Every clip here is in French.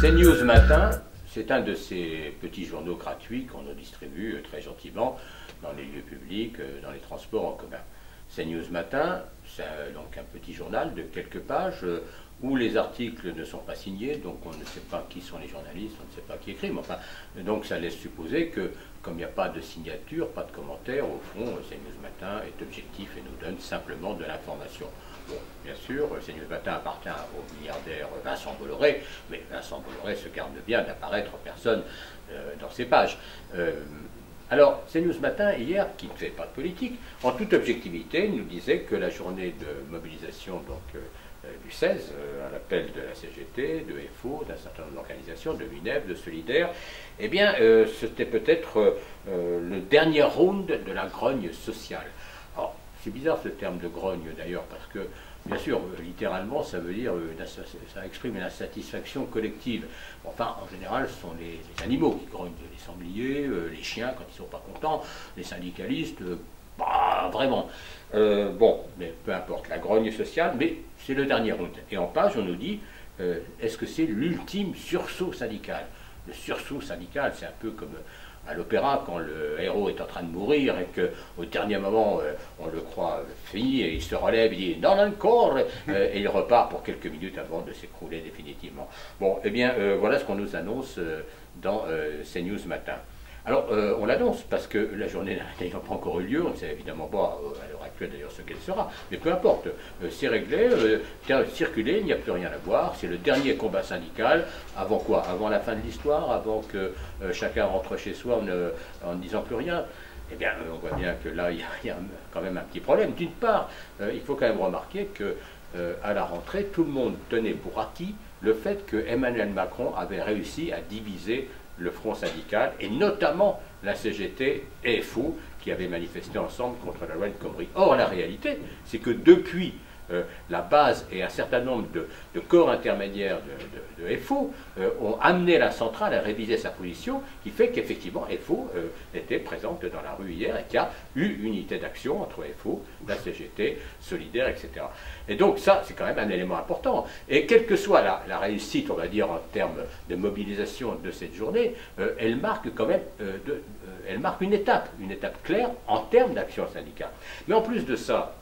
CNews Matin, c'est un de ces petits journaux gratuits qu'on nous distribue très gentiment dans les lieux publics, dans les transports en commun. CNews Matin, c'est donc un petit journal de quelques pages où les articles ne sont pas signés, donc on ne sait pas qui sont les journalistes, on ne sait pas qui écrit, mais enfin, donc ça laisse supposer que, comme il n'y a pas de signature, pas de commentaire, au fond, CNews Matin est objectif et nous donne simplement de l'information. Bon, bien sûr, CNews Matin appartient au milliardaire Vincent Bolloré, mais Vincent Bolloré se garde bien d'apparaître personne dans ses pages. Alors, CNews Matin, hier, qui ne fait pas de politique, en toute objectivité, nous disait que la journée de mobilisation du 16, à l'appel de la CGT, de FO, d'un certain nombre d'organisations, de l'UNEF, de Solidaire, eh bien, c'était peut-être le dernier round de la grogne sociale. Alors, c'est bizarre ce terme de grogne d'ailleurs, parce que, bien sûr, littéralement, ça veut dire, ça exprime une insatisfaction collective. Enfin, en général, ce sont les animaux qui grognent, les sangliers, les chiens quand ils ne sont pas contents, les syndicalistes, bah, vraiment. Bon, mais peu importe, la grogne sociale, mais c'est le dernier round. Et en page, on nous dit, est-ce que c'est l'ultime sursaut syndical? Le sursaut syndical, c'est un peu comme à l'opéra, quand le héros est en train de mourir et qu'au dernier moment, on le croit fini, et il se relève, il dit « non, encore !» et il repart pour quelques minutes avant de s'écrouler définitivement. Bon, eh bien, voilà ce qu'on nous annonce dans CNews Matin. Alors, on l'annonce parce que la journée n'ayant pas encore eu lieu, on ne sait évidemment pas à l'heure actuelle d'ailleurs ce qu'elle sera, mais peu importe, c'est réglé, circuler, il n'y a plus rien à voir, c'est le dernier combat syndical, avant quoi? Avant la fin de l'histoire, avant que chacun rentre chez soi en ne disant plus rien. Eh bien, on voit bien que là, il y a quand même un petit problème. D'une part, il faut quand même remarquer que à la rentrée, tout le monde tenait pour acquis le fait que Emmanuel Macron avait réussi à diviser le front syndical, et notamment la CGT et FO, qui avaient manifesté ensemble contre la loi El Khomri. Or, la réalité, c'est que depuis la base et un certain nombre de corps intermédiaires de FO ont amené la centrale à réviser sa position, qui fait qu'effectivement FO était présente dans la rue hier et qu'il y a eu unité d'action entre FO, la CGT, Solidaire, etc. Et donc ça, c'est quand même un élément important. Et quelle que soit la réussite, on va dire, en termes de mobilisation de cette journée, elle marque quand même elle marque une étape claire en termes d'action syndicale. Mais en plus de ça,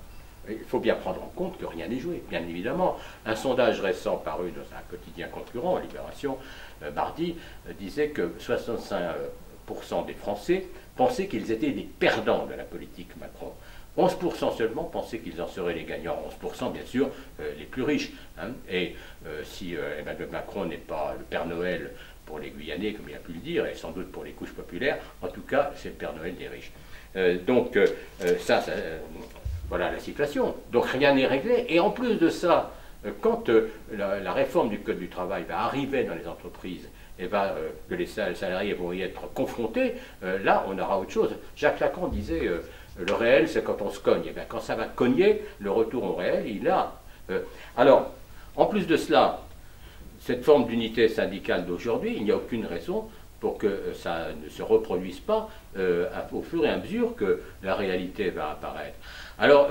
il faut bien prendre en compte que rien n'est joué, bien évidemment. Un sondage récent paru dans un quotidien concurrent, Libération, mardi, disait que 65% des Français pensaient qu'ils étaient des perdants de la politique Macron. 11% seulement pensaient qu'ils en seraient les gagnants. 11% bien sûr les plus riches. Hein. Et si Emmanuel Macron n'est pas le Père Noël pour les Guyanais, comme il a pu le dire, et sans doute pour les couches populaires, en tout cas c'est le Père Noël des riches. Voilà la situation. Donc rien n'est réglé. Et en plus de ça, quand la réforme du Code du travail va arriver dans les entreprises, et que les salariés vont y être confrontés, là on aura autre chose. Jacques Lacan disait le réel c'est quand on se cogne. Et bien, quand ça va cogner, le retour au réel, il est là. Alors, en plus de cela, cette forme d'unité syndicale d'aujourd'hui, il n'y a aucune raison pour que ça ne se reproduise pas au fur et à mesure que la réalité va apparaître. Alors,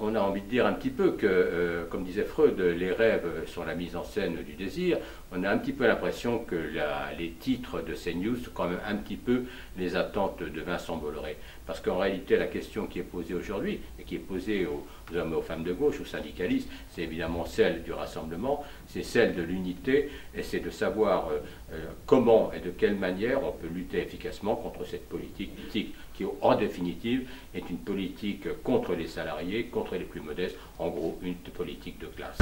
on a envie de dire un petit peu que, comme disait Freud, les rêves sont la mise en scène du désir. On a un petit peu l'impression que les titres de CNews sont quand même un petit peu les attentes de Vincent Bolloré. Parce qu'en réalité, la question qui est posée aujourd'hui, et qui est posée aux hommes et aux femmes de gauche, aux syndicalistes, c'est évidemment celle du rassemblement, c'est celle de l'unité, et c'est de savoir comment et de quelle manière on peut lutter efficacement contre cette politique qui, en définitive, est une politique contre les salariés, contre les plus modestes, en gros, une politique de classe.